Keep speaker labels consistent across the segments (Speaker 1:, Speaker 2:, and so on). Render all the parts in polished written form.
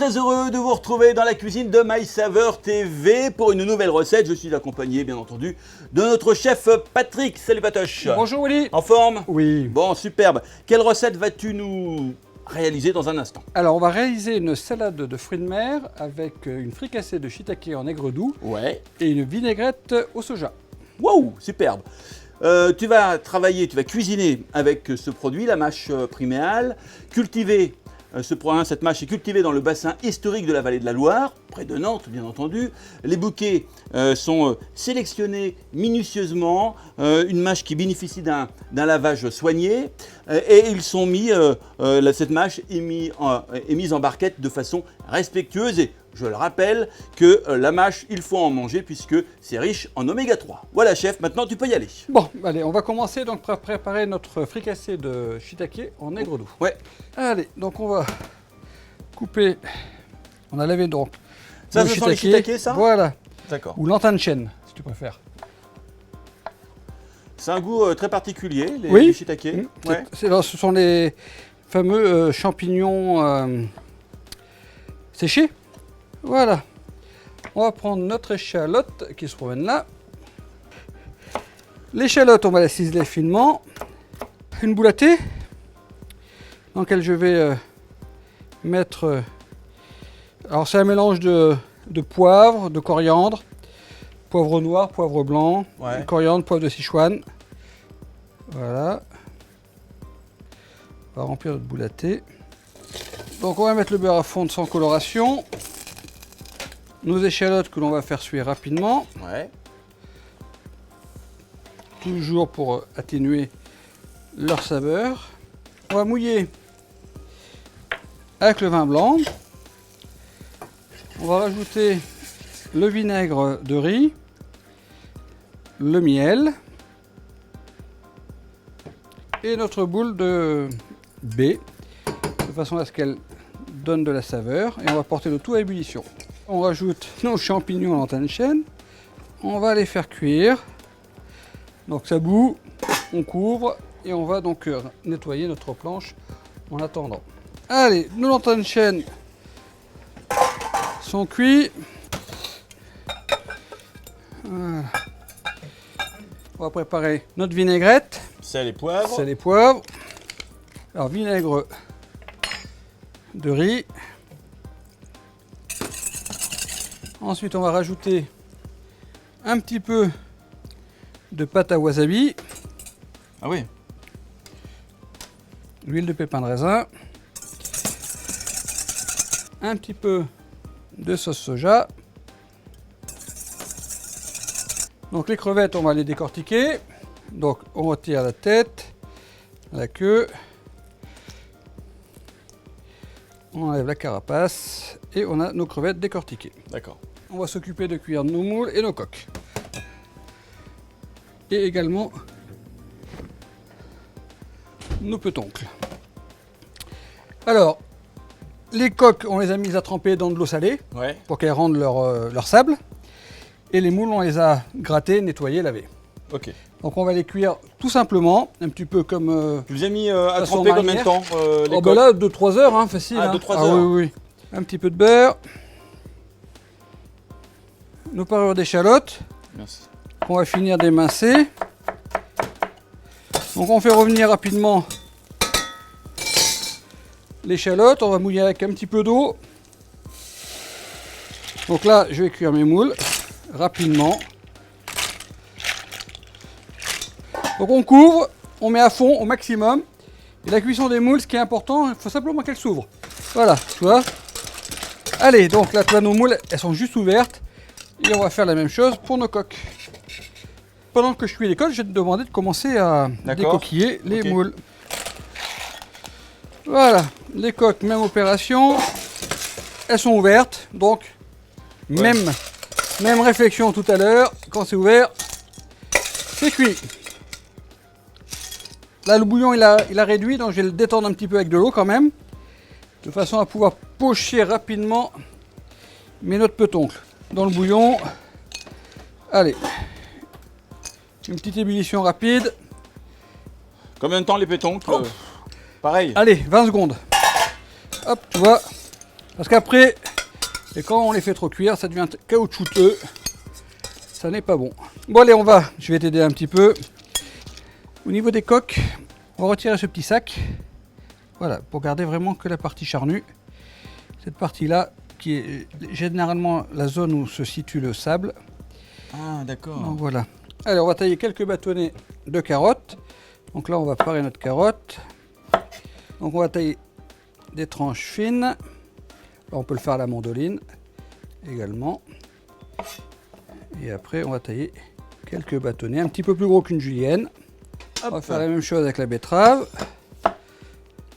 Speaker 1: très heureux de vous retrouver dans la cuisine de My Saveur TV pour une nouvelle recette. Je suis accompagné, bien entendu, de notre chef Patrick. Salut Patoche.
Speaker 2: Bonjour Willy.
Speaker 1: En forme?
Speaker 2: Oui.
Speaker 1: Bon, superbe. Quelle recette vas-tu nous réaliser dans un instant?
Speaker 2: Alors, on va réaliser une salade de fruits de mer avec une fricassée de shiitake en aigre doux
Speaker 1: Ouais.
Speaker 2: et une vinaigrette au soja.
Speaker 1: Waouh, superbe. Tu vas cuisiner avec ce produit, la mâche priméale, cultivée. Cette mâche est cultivée dans le bassin historique de la vallée de la Loire, près de Nantes bien entendu. Les bouquets sont sélectionnés minutieusement, une mâche qui bénéficie d'un lavage soigné et ils sont mis, cette mâche est mise en barquette de façon respectueuse et je le rappelle que la mâche, il faut en manger puisque c'est riche en oméga 3. Voilà chef, maintenant tu peux y aller.
Speaker 2: Bon, allez, on va commencer donc par préparer notre fricassée de shiitake en aigre doux.
Speaker 1: Ouais.
Speaker 2: Allez, donc on va couper. On a lavé donc.
Speaker 1: Ça,
Speaker 2: le
Speaker 1: ce sont les shiitake, ça?
Speaker 2: Voilà.
Speaker 1: D'accord.
Speaker 2: Ou lantan-chen, si tu préfères.
Speaker 1: C'est un goût très particulier, les
Speaker 2: Oui.
Speaker 1: shiitake. Ouais.
Speaker 2: Ce sont les fameux champignons séchés. Voilà. On va prendre notre échalote qui se promène là. L'échalote, on va la ciseler finement. Une boule à thé dans laquelle je vais mettre. Alors, c'est un mélange de poivre, de coriandre, poivre noir, poivre blanc,
Speaker 1: Ouais.
Speaker 2: coriandre, poivre de Sichuan. Voilà. On va remplir notre boule à thé. Donc, on va mettre le beurre à fondre sans coloration. Nos échalotes que l'on va faire cuire rapidement,
Speaker 1: Ouais.
Speaker 2: toujours pour atténuer leur saveur. On va mouiller avec le vin blanc. On va rajouter le vinaigre de riz, le miel et notre boule de baie, de façon à ce qu'elle donne de la saveur. Et on va porter le tout à ébullition. On rajoute nos champignons lantan-chen. On va les faire cuire. Donc ça bout, on couvre et on va donc nettoyer notre planche en attendant. Allez, nos lantan-chen sont cuits. Voilà. On va préparer notre vinaigrette.
Speaker 1: Sel et poivre.
Speaker 2: Sel et poivre. Alors vinaigre de riz. Ensuite, on va rajouter un petit peu de pâte à wasabi,
Speaker 1: Ah oui.
Speaker 2: l'huile de pépin de raisin, un petit peu de sauce soja. Donc les crevettes, on va les décortiquer. Donc on retire la tête, la queue, on enlève la carapace et on a nos crevettes décortiquées.
Speaker 1: D'accord.
Speaker 2: On va s'occuper de cuire nos moules et nos coques. Et également nos petoncles. Alors, les coques, on les a mises à tremper dans de l'eau salée
Speaker 1: Ouais.
Speaker 2: pour qu'elles rendent leur sable. Et les moules, on les a grattés, nettoyés, lavés.
Speaker 1: Ok.
Speaker 2: Donc on va les cuire tout simplement, un petit peu comme...
Speaker 1: Tu les as mis à
Speaker 2: Façon
Speaker 1: tremper combien de
Speaker 2: marinière.
Speaker 1: temps les
Speaker 2: oh
Speaker 1: coques
Speaker 2: ben là, 2-3 heures, hein, facile.
Speaker 1: Ah,
Speaker 2: hein.
Speaker 1: 2-3
Speaker 2: Ah
Speaker 1: heures.
Speaker 2: oui, oui. Un petit peu de beurre. Nos parures d'échalote.
Speaker 1: Merci.
Speaker 2: On va finir d'émincer. Donc on fait revenir rapidement l'échalote. On va mouiller avec un petit peu d'eau. Donc là, je vais cuire mes moules rapidement. Donc on couvre, on met à fond au maximum. Et la cuisson des moules, ce qui est important, il faut simplement qu'elles s'ouvrent. Voilà, tu vois. Allez, donc là, tu vois, nos moules, elles sont juste ouvertes. Et on va faire la même chose pour nos coques. Pendant que je cuis les coques, je vais te demander de commencer à décoquiller les moules. Voilà, les coques, même opération. Elles sont ouvertes, donc
Speaker 1: Ouais.
Speaker 2: même réflexion tout à l'heure. Quand c'est ouvert, c'est cuit. Là, le bouillon, il a réduit, donc je vais le détendre un petit peu avec de l'eau quand même, de façon à pouvoir pocher rapidement mes noix de petoncle dans le bouillon. Allez, une petite ébullition rapide.
Speaker 1: Combien de temps les pétoncles Pareil.
Speaker 2: Allez, 20 secondes. Hop, tu vois, Parce qu'après, et quand on les fait trop cuire, ça devient caoutchouteux. Ça n'est pas bon. Bon allez, je vais t'aider un petit peu. Au niveau des coques, on va retirer ce petit sac. Voilà, pour garder vraiment que la partie charnue. Cette partie-là, qui est généralement la zone où se situe le sable.
Speaker 1: Ah, d'accord.
Speaker 2: Donc voilà. Allez, on va tailler quelques bâtonnets de carottes. Donc là, on va parer notre carotte. Donc on va tailler des tranches fines. Là, on peut le faire à la mandoline également. Et après, on va tailler quelques bâtonnets un petit peu plus gros qu'une julienne. On va faire la même chose avec la betterave.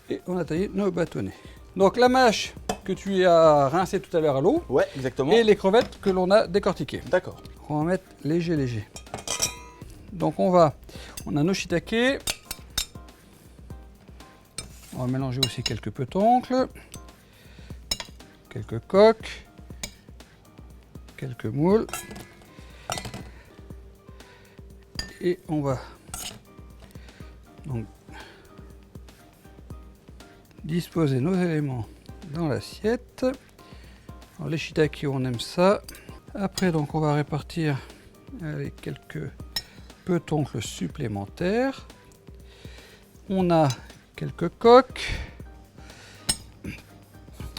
Speaker 2: Et on a taillé nos bâtonnets. Donc la mâche que tu as rincée tout à l'heure à l'eau.
Speaker 1: Ouais, exactement.
Speaker 2: Et les crevettes que l'on a décortiquées.
Speaker 1: D'accord.
Speaker 2: On va en mettre léger. Donc on a nos shiitake. On va mélanger aussi quelques petoncles, quelques coques, quelques moules. Et on va donc disposer nos éléments dans l'assiette. Les shiitake, on aime ça. Après, donc, on va répartir avec quelques petoncles supplémentaires. On a quelques coques,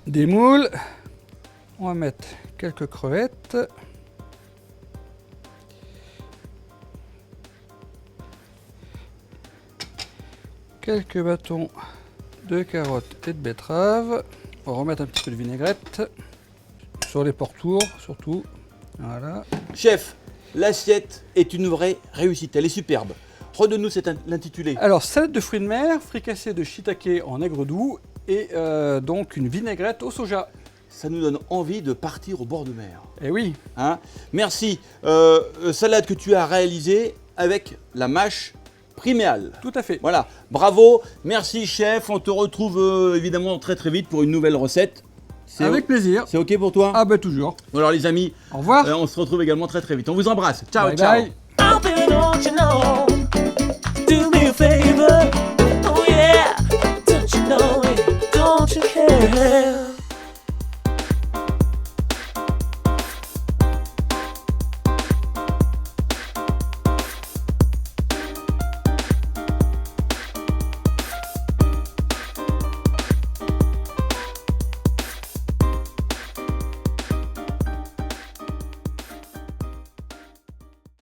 Speaker 2: des moules. On va mettre quelques crevettes. Quelques bâtons de carottes et de betteraves. On va remettre un petit peu de vinaigrette sur les pourtours surtout. Voilà.
Speaker 1: Chef, l'assiette est une vraie réussite, elle est superbe. Redonne-nous l'intitulé.
Speaker 2: Alors, salade de fruits de mer, fricassée de shiitake en aigre doux et donc une vinaigrette au soja.
Speaker 1: Ça nous donne envie de partir au bord de mer.
Speaker 2: Eh oui.
Speaker 1: Hein? Merci. Salade que tu as réalisée avec la mâche priméale.
Speaker 2: Tout à fait.
Speaker 1: Voilà, bravo, merci chef, on te retrouve évidemment très vite pour une nouvelle recette.
Speaker 2: Avec plaisir.
Speaker 1: C'est ok pour toi?
Speaker 2: Ah ben toujours.
Speaker 1: Bon alors les amis,
Speaker 2: au revoir.
Speaker 1: On se retrouve également très vite. On vous embrasse. Ciao,
Speaker 2: bye
Speaker 1: ciao.
Speaker 2: bye.